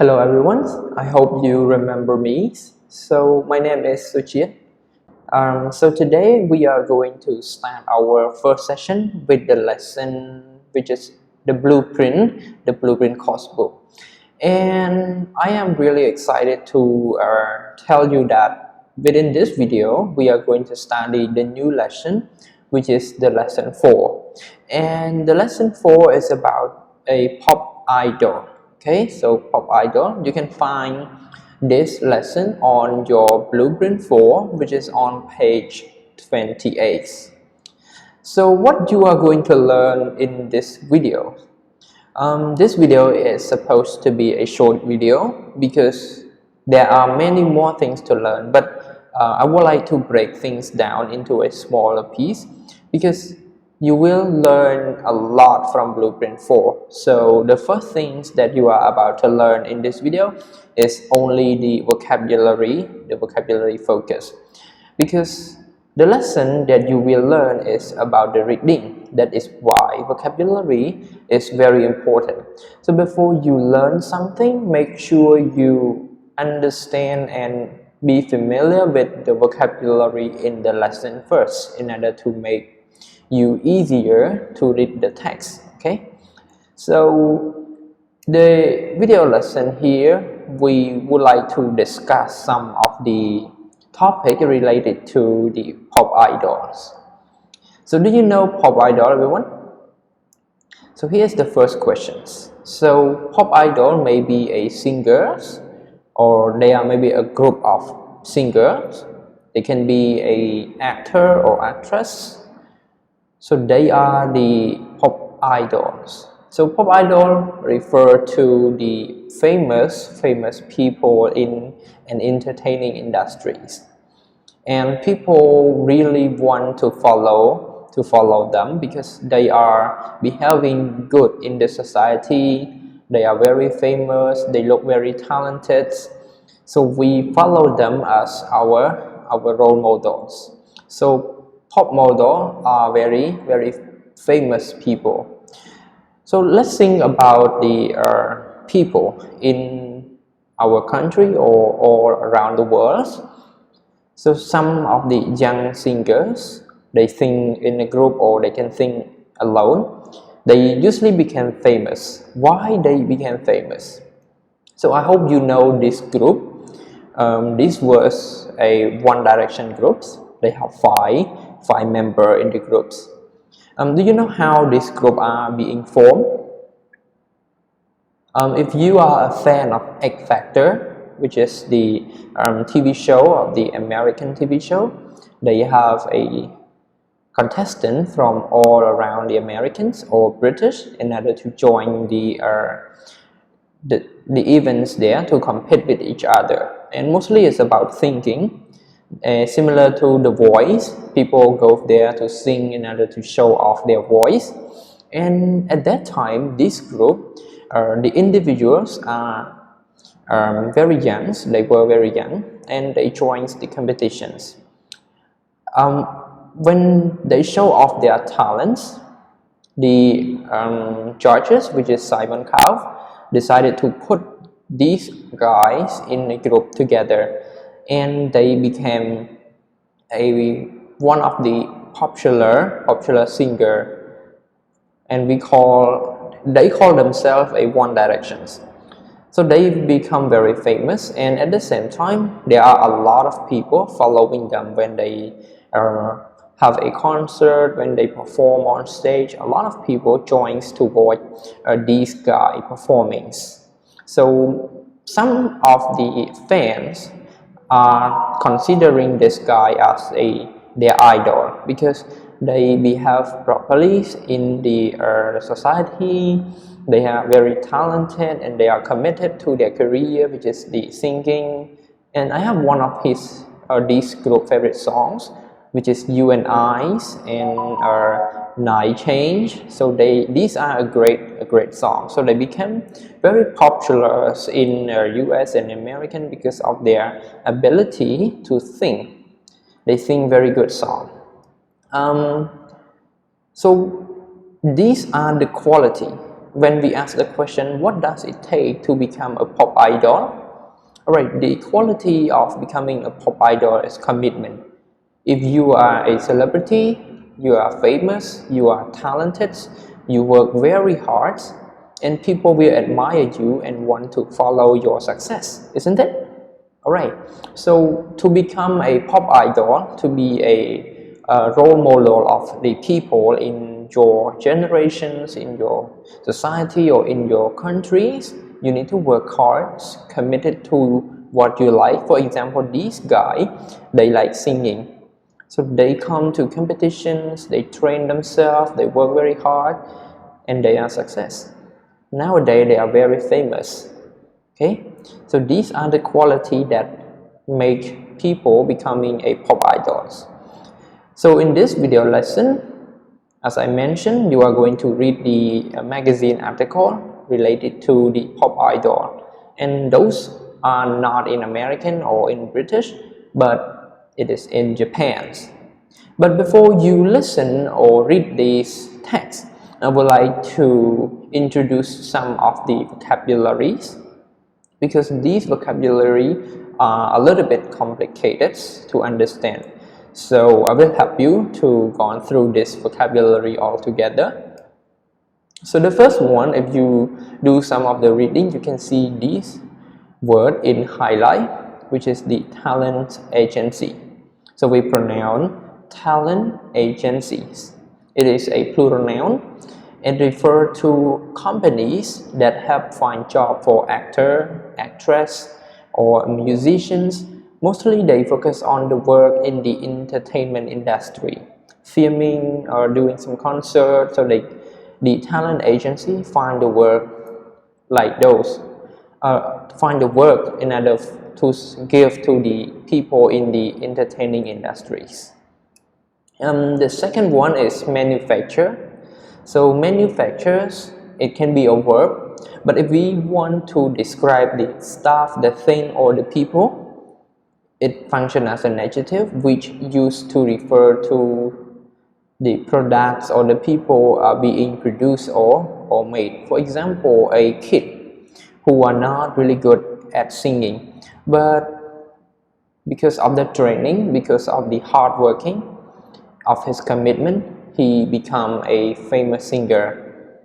Hello everyone, I hope you remember me. So my name is Chansocheat. So today we are going to start our first session with the lesson which is the blueprint course book. And I am really excited to tell you that within this video we are going to study the new lesson which is the lesson 4. And the lesson 4 is about a pop idol. Okay, so pop idol, you can find this lesson on your blueprint 4, which is on page 28. So what you are going to learn in this video? This video is supposed to be a short video because there are many more things to learn, but I would like to break things down into a smaller piece because you will learn a lot from blueprint 4. So the first things that you are about to learn in this video is only the vocabulary focus, because the lesson that you will learn is about the reading. That is why vocabulary is very important. So before you learn something, make sure you understand and be familiar with the vocabulary in the lesson first in order to make you easier to read the text. Okay, so the video lesson here we would like to discuss some of the topic related to the pop idols. So do you know pop idol, everyone? So here's the first questions. So pop idol may be a singers, or they are maybe a group of singers. They can be a actor or actress. So they are the pop idols. So pop idol refer to the famous people in an entertaining industries, and people really want to follow them because they are behaving good in the society. They are very famous, they look very talented, so we follow them as our role models. So pop model are very famous people. So let's think about the people in our country or around the world. So some of the young singers, they sing in a group or they can sing alone. They usually became famous. Why they became famous? So I hope you know this group. This was a One Direction groups. They have five members in the groups. Do you know how this group are being formed? If you are a fan of X Factor, which is the TV show of the American TV show, they have a contestant from all around the Americans or British in order to join the events there to compete with each other. And mostly it's about singing. Similar to The Voice, people go there to sing in order to show off their voice. And at that time, this group, the individuals are very young. They were very young, and they joined the competitions. When they show off their talents, the judges, which is Simon Cowell, decided to put these guys in a group together, and they became one of the popular singer, and they call themselves a One Directions. So they become very famous, and at the same time there are a lot of people following them when they have a concert, when they perform on stage. A lot of people joins to watch these guys performing. So some of the fans are considering this guy as their idol because they behave properly in the society. They are very talented and they are committed to their career, which is the singing. And I have one of this group favorite songs, which is You and I and Night Change. So these are a great song. So they became very popular in US and American because of their ability to sing. They sing very good song. So these are the quality when we ask the question, what does it take to become a pop idol? Alright, the quality of becoming a pop idol is commitment. If you are a celebrity, you are famous, you are talented, you work very hard, and people will admire you and want to follow your success, isn't it? Alright, so to become a pop idol, to be a role model of the people in your generations, in your society or in your countries, you need to work hard, committed to what you like. For example, these guys, they like singing. So they come to competitions, they train themselves, they work very hard, and they are success. Nowadays, they are very famous. Okay, so these are the qualities that make people becoming a pop idols. So in this video lesson, as I mentioned, you are going to read the magazine article related to the pop idol, and those are not in American or in British, but it is in Japan. But before you listen or read these texts, I would like to introduce some of the vocabularies, because these vocabulary are a little bit complicated to understand. So I will help you to go through this vocabulary all together. So the first one, if you do some of the reading, you can see this word in highlight, which is the talent agency. So we pronounce talent agencies. It is a plural noun and refer to companies that help find job for actor, actress, or musicians. Mostly they focus on the work in the entertainment industry, filming or doing some concerts. So the talent agency find the work like those, find the work in order to give to the people in the entertaining industries. The second one is manufacture. So manufacturers, it can be a verb, but if we want to describe the stuff, the thing, or the people, it functions as an adjective which used to refer to the products or the people being produced or made. For example, a kid who are not really good at singing, but because of the training, because of the hard working, of his commitment, he become a famous singer.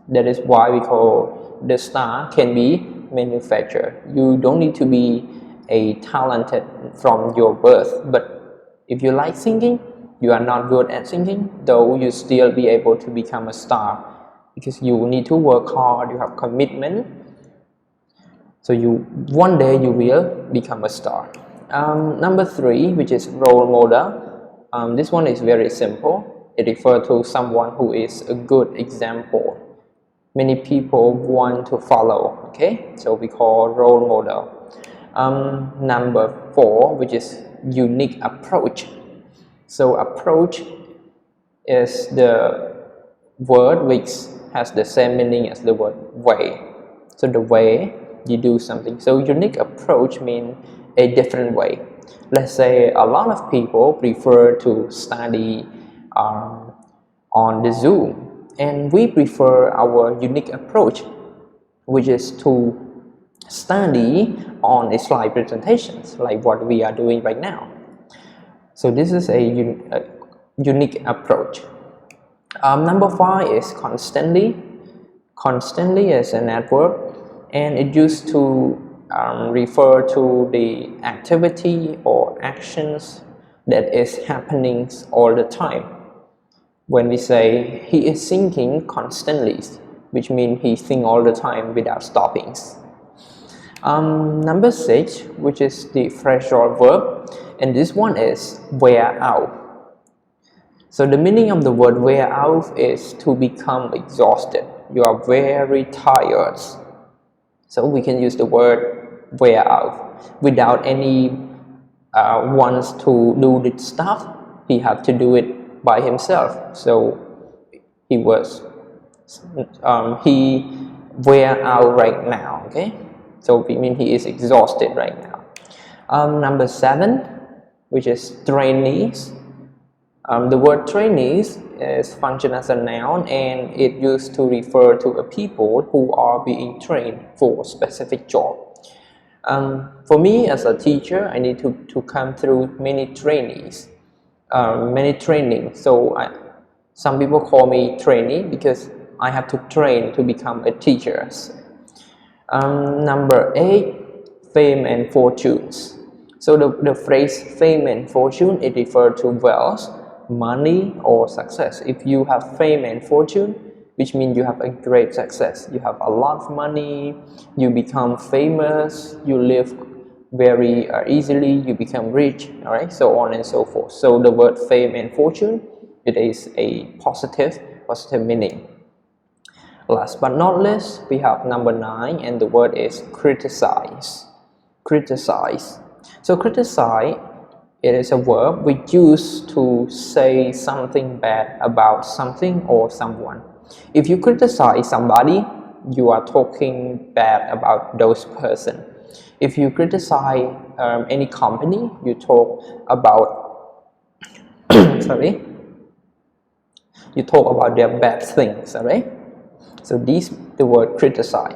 That is why we call the star can be manufactured. You don't need to be a talented from your birth, but if you like singing, you are not good at singing, though you still be able to become a star, because you need to work hard, you have commitment, so one day you will become a star. Number 3, which is role model. This one is very simple. It refers to someone who is a good example. Many people want to follow. Okay, so we call role model. Number 4, which is unique approach. So approach is the word which has the same meaning as the word way. So the way you do something. So unique approach means a different way. Let's say a lot of people prefer to study on the Zoom, and we prefer our unique approach, which is to study on a slide presentations like what we are doing right now. So this is a unique approach. Number 5 is constantly. Constantly is an adverb, and it used to refer to the activity or actions that is happening all the time. When we say he is singing constantly, which means he sings all the time without stopping. Number 6, which is the phrasal verb, and this one is wear out. So the meaning of the word wear out is to become exhausted. You are very tired. So we can use the word wear out without any wants to do the stuff. He have to do it by himself. So he wear out right now. Okay, so it means he is exhausted right now. Number 7, which is trainees. The word trainees is function as a noun, and it used to refer to a people who are being trained for a specific job. For me as a teacher, I need to come through many trainees, many trainings. So some people call me trainee because I have to train to become a teacher. Number 8, fame and fortunes. So the phrase fame and fortune, it refers to wealth, money or success. If you have fame and fortune, which means you have a great success, you have a lot of money, you become famous, you live very easily, you become rich, all right, so on and so forth. So the word fame and fortune, it is a positive meaning. Last but not least, we have number 9, and the word is criticize. Criticize. So criticize, it is a verb we use to say something bad about something or someone. If you criticize somebody, you are talking bad about those person. If you criticize any company, you talk about sorry, you talk about their bad things, alright? So this the word criticize.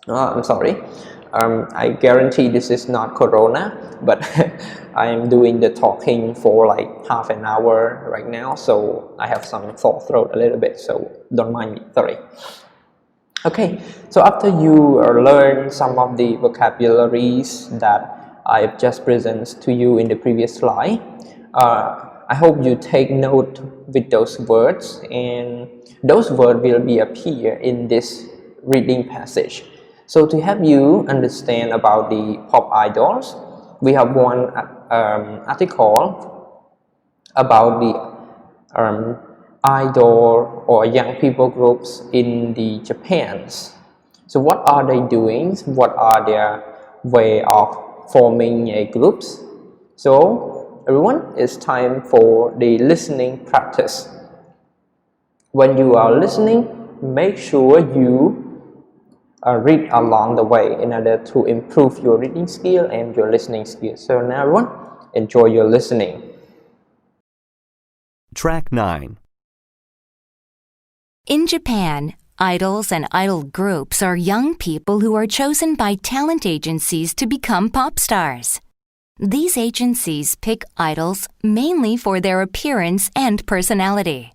I'm sorry. I guarantee this is not corona, but I am doing the talking for like half an hour right now, so I have some sore throat a little bit, so don't mind me, sorry. Okay, so after you learn some of the vocabularies that I've just presented to you in the previous slide, I hope you take note with those words, and those words will be appear in this reading passage. So to help you understand about the pop idols, we have one article about the idol or young people groups in the Japan. So what are they doing? What are their way of forming a groups? So everyone, it's time for the listening practice. When you are listening, make sure you read along the way in order to improve your reading skill and your listening skill. So now everyone, enjoy your listening. Track 9. In Japan, idols and idol groups are young people who are chosen by talent agencies to become pop stars. These agencies pick idols mainly for their appearance and personality.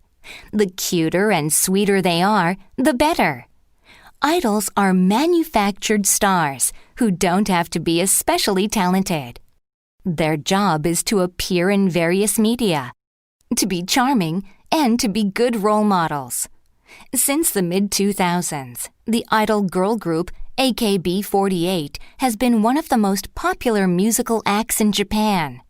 The cuter and sweeter they are, the better. Idols are manufactured stars who don't have to be especially talented. Their job is to appear in various media, to be charming, and to be good role models. Since the mid-2000s, the idol girl group AKB48 has been one of the most popular musical acts in Japan.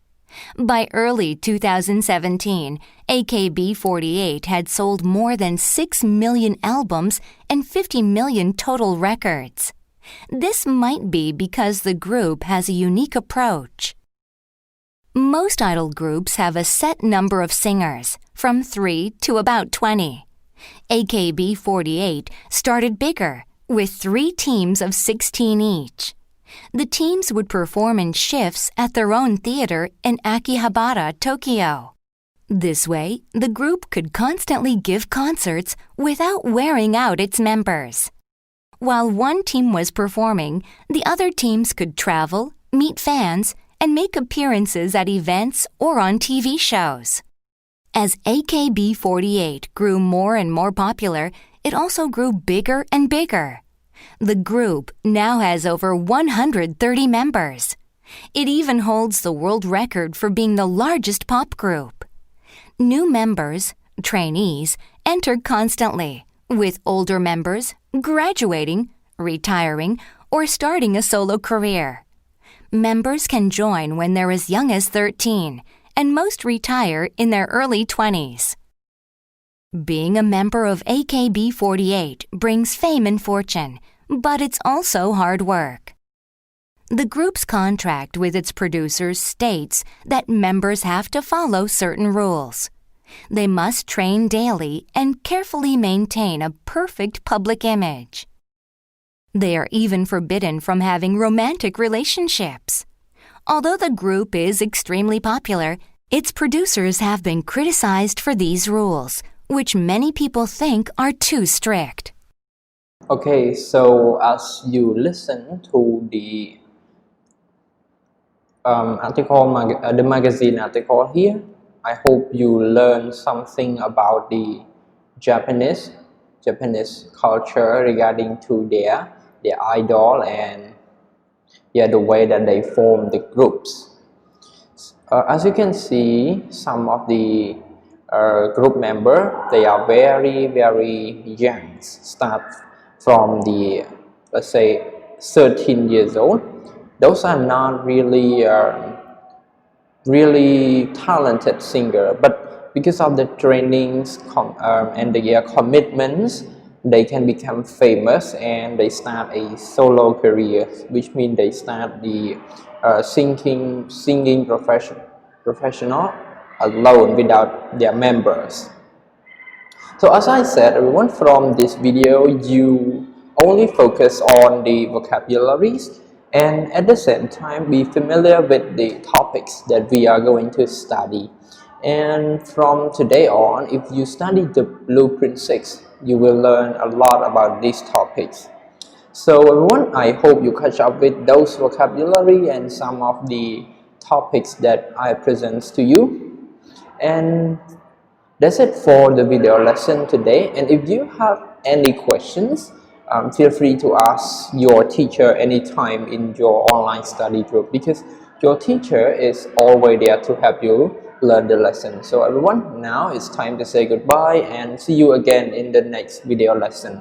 By early 2017, AKB48 had sold more than 6 million albums and 50 million total records. This might be because the group has a unique approach. Most idol groups have a set number of singers, from 3 to about 20. AKB48 started bigger, with 3 teams of 16 each. The teams would perform in shifts at their own theater in Akihabara, Tokyo. This way, the group could constantly give concerts without wearing out its members. While one team was performing, the other teams could travel, meet fans, and make appearances at events or on TV shows. As AKB48 grew more and more popular, it also grew bigger and bigger. The group now has over 130 members. It even holds the world record for being the largest pop group. New members, trainees, enter constantly, with older members graduating, retiring, or starting a solo career. Members can join when they're as young as 13, and most retire in their early 20s. Being a member of AKB48 brings fame and fortune, but it's also hard work. The group's contract with its producers states that members have to follow certain rules. They must train daily and carefully maintain a perfect public image. They are even forbidden from having romantic relationships. Although the group is extremely popular, its producers have been criticized for these rules, which many people think are too strict. Okay, so as you listen to the the magazine article here, I hope you learn something about the Japanese culture regarding to their idol and the way that they form the groups. As you can see, some of the group member, they are very young, start from the, let's say, 13 years old. Those are not really talented singer, but because of the trainings and their commitments, they can become famous and they start a solo career, which means they start the singing professional alone without their members. So as I said, everyone, from this video, you only focus on the vocabularies and at the same time be familiar with the topics that we are going to study. And from today on, if you study the Blueprint 6, you will learn a lot about these topics. So everyone, I hope you catch up with those vocabulary and some of the topics that I present to you. And that's it for the video lesson today, and if you have any questions, feel free to ask your teacher anytime in your online study group, because your teacher is always there to help you learn the lesson. So everyone, now it's time to say goodbye and see you again in the next video lesson.